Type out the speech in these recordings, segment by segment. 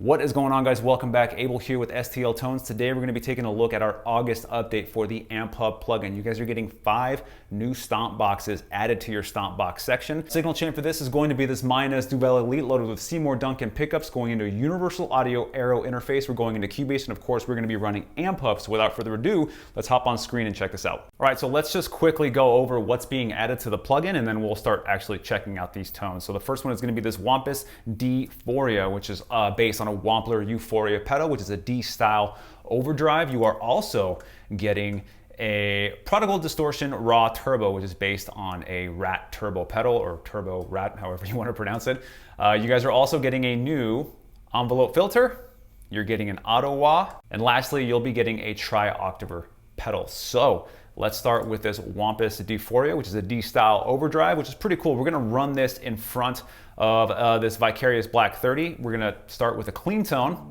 What is going on, guys? Welcome back. Abel here with STL Tones. Today we're going to be taking a look at our August update for the Amp Hub plugin. You guys are getting 5 new stomp boxes added to your stomp box section. Signal chain for this is going to be this Minus Duvel Elite loaded with Seymour Duncan pickups going into a Universal Audio Aero interface. We're going into Cubase, and of course we're going to be running Amp Hub. So without further ado, let's hop on screen and check this out. All right, so let's just quickly go over what's being added to the plugin, and then we'll start actually checking out these tones. So the first one is going to be this Wampus D-Phoria, which is based on a Wampler Euphoria pedal, which is a D-style overdrive. You are also getting a Prodigal Distortion Raw Turbo, which is based on a Rat Turbo pedal, or Turbo Rat, however you want to pronounce it. You guys are also getting a new envelope filter. You're getting an auto wah, and lastly, you'll be getting a tri-octaver pedal. So let's start with this Wampus D-Phoria, which is a D-style overdrive, which is pretty cool. We're gonna run this in front of this Vicarious Black 30. We're gonna start with a clean tone.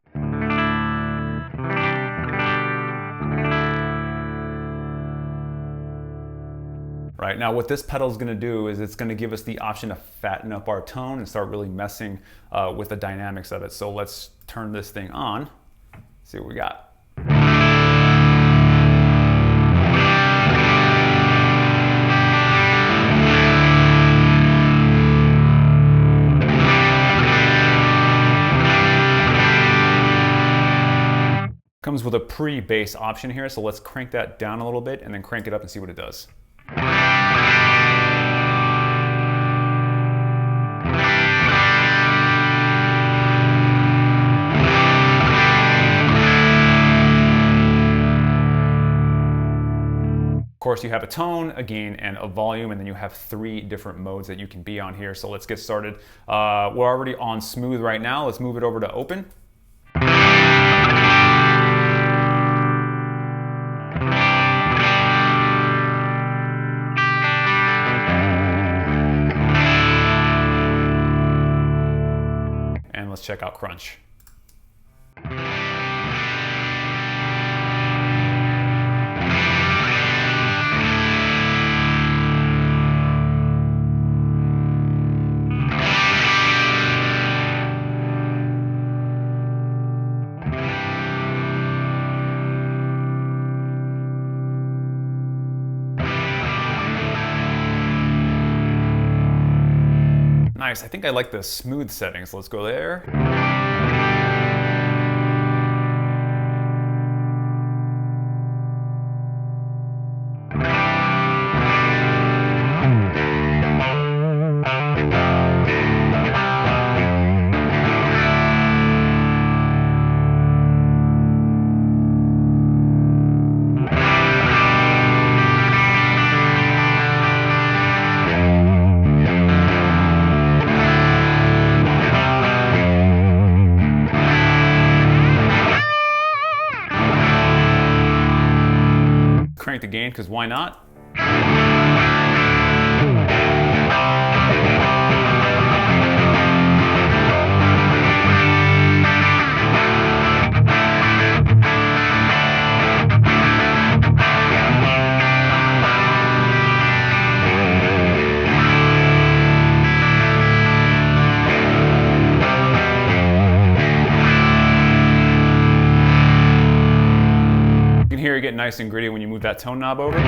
Right, now what this pedal is gonna do is it's gonna give us the option to fatten up our tone and start really messing with the dynamics of it. So let's turn this thing on, see what we got. Comes with a pre-bass option here, so let's crank that down a little bit and then crank it up and see what it does. Of course, you have a tone, a gain, and a volume, and then you have 3 different modes that you can be on here. So let's get started. We're already on smooth right now. Let's move it over to open. And let's check out crunch. Nice, I think I like the smooth settings. Let's go there. Crank the gain, because why not? Here you get nice and gritty when you move that tone knob over.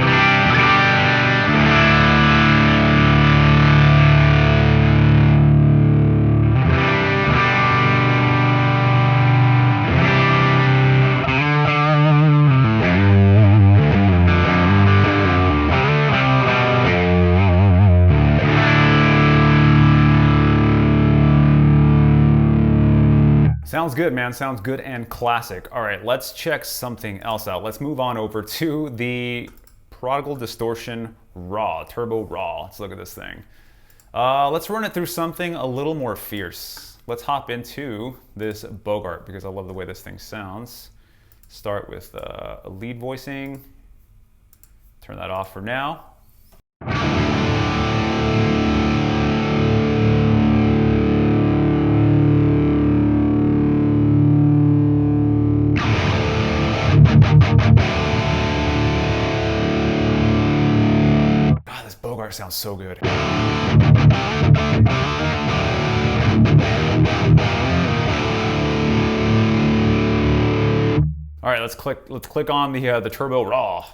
Sounds good, man. Sounds good and classic. All right, let's check something else out. Let's move on over to the Prodigal Distortion Raw, Turbo Raw. Let's look at this thing. Let's run it through something a little more fierce. Let's hop into this Bogart because I love the way this thing sounds. Start with a lead voicing. Turn that off for now. Bogart sounds so good. All right, let's click on the Turbo Raw.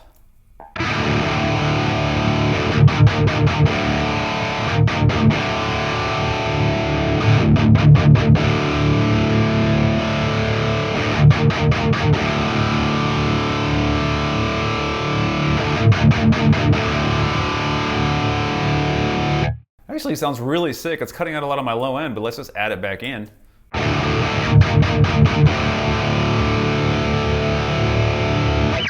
Actually sounds really sick. It's cutting out a lot of my low end, but let's just add it back in.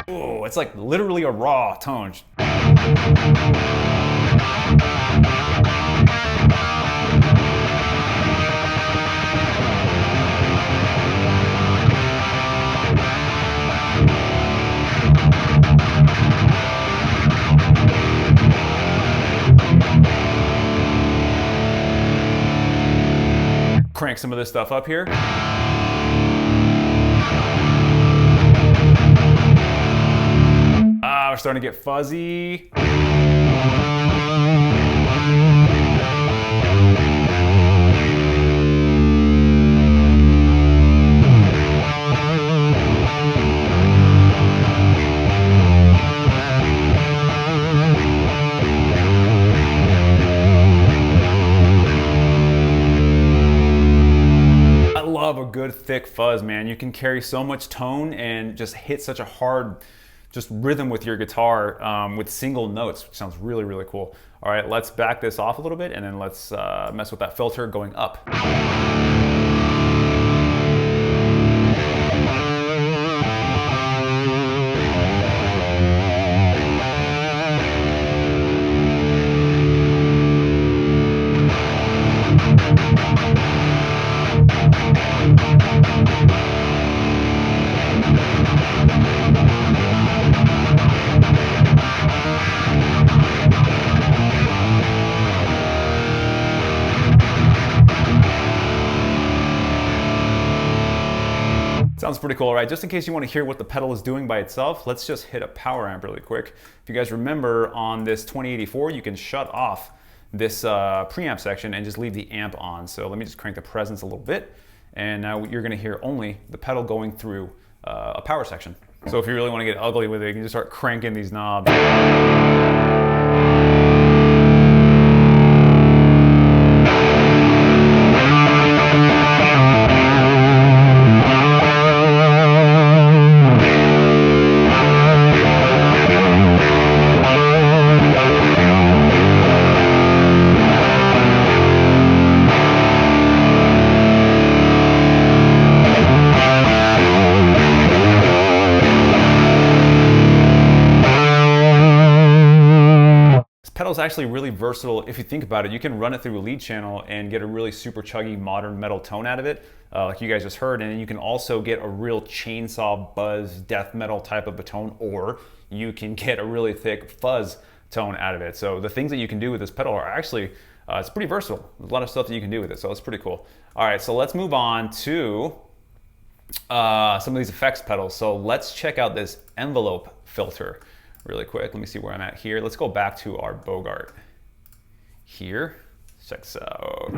Oh, it's like literally a raw tone. Crank some of this stuff up here. Ah, we're starting to get fuzzy. Love a good thick fuzz, man. You can carry so much tone and just hit such a hard just rhythm with your guitar with single notes, which sounds really, really cool. All right, let's back this off a little bit and then let's mess with that filter going up. Sounds pretty cool, right? Just in case you want to hear what the pedal is doing by itself, let's just hit a power amp really quick. If you guys remember on this 2084, you can shut off this preamp section and just leave the amp on. So let me just crank the presence a little bit. And now you're gonna hear only the pedal going through a power section. So if you really want to get ugly with it, you can just start cranking these knobs. Pedal's actually really versatile. If you think about it, you can run it through a lead channel and get a really super chuggy modern metal tone out of it, like you guys just heard. And you can also get a real chainsaw buzz death metal type of a tone, or you can get a really thick fuzz tone out of it. So the things that you can do with this pedal are actually, it's pretty versatile. There's a lot of stuff that you can do with it, so it's pretty cool. All right, so let's move on to some of these effects pedals. So let's check out this envelope filter really quick. Let me see where I'm at here. Let's go back to our Bogart here. Check this out.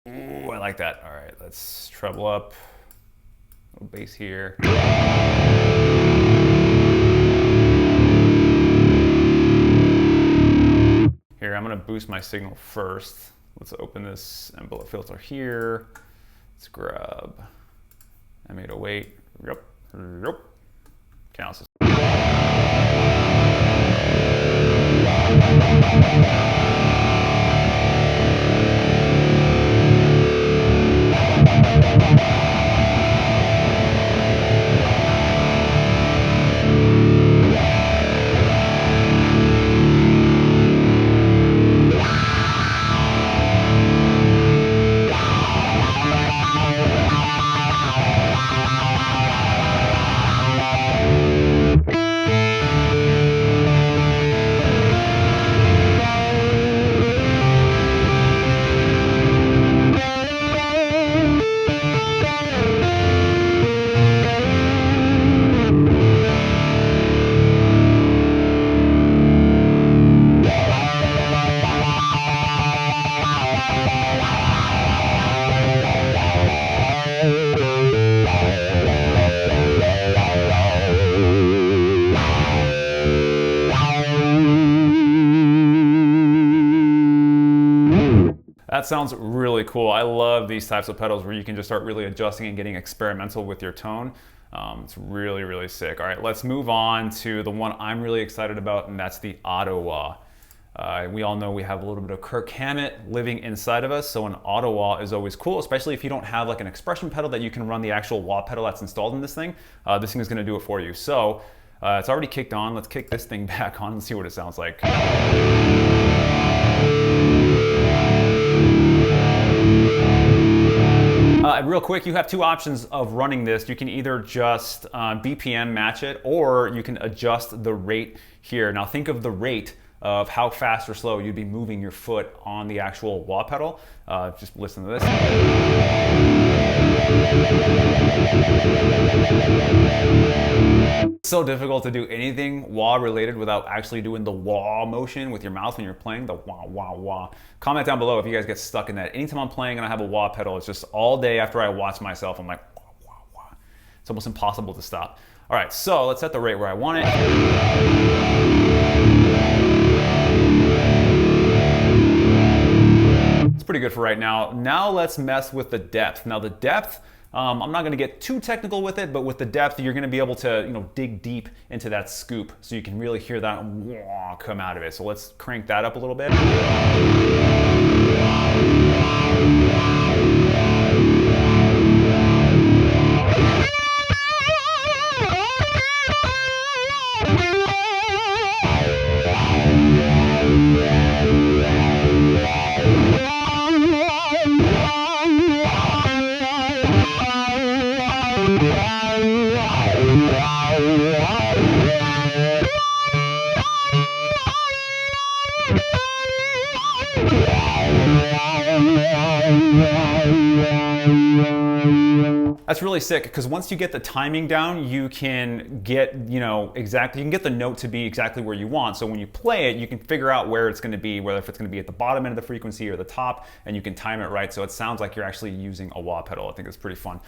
Ooh, I like that. All right, let's treble up. A little bass here. Here, I'm gonna boost my signal first. Let's open this envelope filter here. Let's grab M808. Yep. Counts. That sounds really cool. I love these types of pedals where you can just start really adjusting and getting experimental with your tone. It's really, really sick. All right, let's move on to the one I'm really excited about, and that's the Auto-Wah. We all know we have a little bit of Kirk Hammett living inside of us, so an Auto-Wah is always cool, especially if you don't have like an expression pedal that you can run the actual wah pedal that's installed in this thing. This thing is gonna do it for you. So it's already kicked on. Let's kick this thing back on and see what it sounds like. Real quick, you have two options of running this. You can either just BPM match it, or you can adjust the rate here. Now think of the rate of how fast or slow you'd be moving your foot on the actual wah pedal. Just listen to this. It's so difficult to do anything wah related without actually doing the wah motion with your mouth when you're playing, the wah, wah, wah. Comment down below if you guys get stuck in that. Anytime I'm playing and I have a wah pedal, it's just all day after I watch myself, I'm like, wah, wah, wah. It's almost impossible to stop. All right, so let's set the rate where I want it. It's pretty good for right now. Now let's mess with the depth. Now the depth, I'm not gonna get too technical with it, but with the depth, you're gonna be able to, dig deep into that scoop so you can really hear that wah come out of it. So let's crank that up a little bit. That's really sick, because once you get the timing down, you can get, exactly, you can get the note to be exactly where you want. So when you play it, you can figure out where it's going to be, whether if it's going to be at the bottom end of the frequency or the top, and you can time it right. So it sounds like you're actually using a wah pedal. I think it's pretty fun.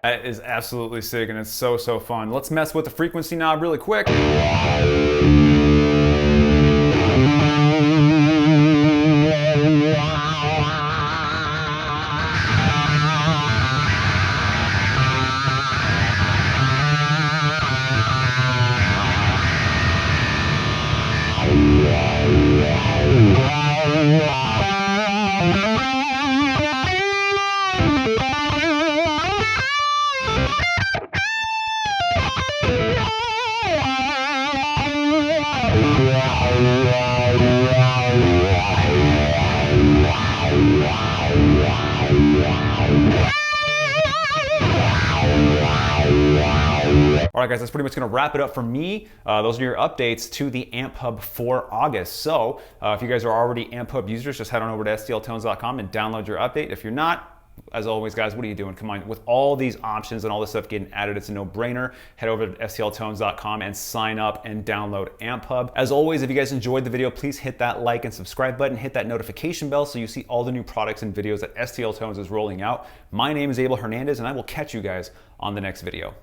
That is absolutely sick, and it's so, so fun. Let's mess with the frequency knob really quick. All right, guys, that's pretty much going to wrap it up for me. Those are your updates to the Amp Hub for August. So if you guys are already Amp Hub users, just head on over to stltones.com and download your update. If you're not, as always, guys, what are you doing? Come on, with all these options and all this stuff getting added, it's a no-brainer. Head over to stltones.com and sign up and download Amp Hub. As always, if you guys enjoyed the video, please hit that like and subscribe button, hit that notification bell so you see all the new products and videos that STL Tones is rolling out. My name is Abel Hernandez, and I will catch you guys on the next video.